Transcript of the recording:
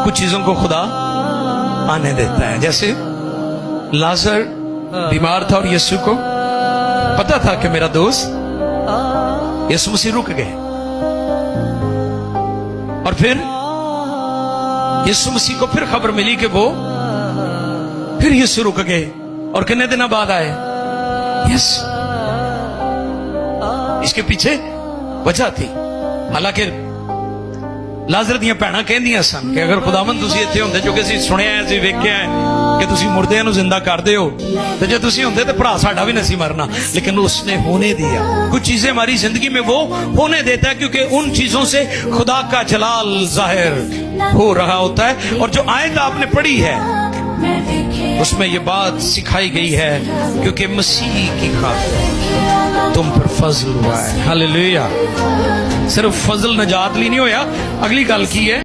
कुछ चीजों को खुदा आने देता है। जैसे लाजर बीमार था और यीशु को पता था कि मेरा दोस्त यीशु मसीह रुक गए, और फिर यीशु मसीह को फिर खबर मिली कि वो फिर यीशु रुक गए और कितने दिन बाद आए। यस, इसके पीछे वजह थी। हालांकि लाजर ਦੀਆਂ ਭੈਣਾਂ ਕਹਿੰਦੀਆਂ ਸਨ ਕਿ ਅਗਰ ਖੁਦਾਵੰਦ ਤੁਸੀਂ ਇੱਥੇ ਹੁੰਦੇ, ਜੋ ਕਿ ਅਸੀਂ ਸੁਣਿਆ ਹੈ, ਅਸੀਂ ਵੇਖਿਆ ਹੈ ਕਿ ਤੁਸੀਂ ਮੁਰਦਿਆਂ ਨੂੰ ਜ਼ਿੰਦਾ ਕਰਦੇ ਹੋ, ਤੇ ਜੇ ਤੁਸੀਂ ਹੁੰਦੇ ਤੇ ਭਰਾ ਸਾਡਾ ਵੀ ਨਹੀਂ ਮਰਨਾ। लेकिन उसने होने दिया। कुछ चीजें हमारी जिंदगी में वो होने देता है क्योंकि उन चीजों से खुदा का जलाल जाहिर हो रहा होता है। और जो आयत आपने पढ़ी है उसमें ये बात सिखाई गई है क्योंकि मसीह की खातिर तुम पर फजल हुआ है। हालेलुया। सिर्फ फजल नजात ली नहीं होया, अगली गल की है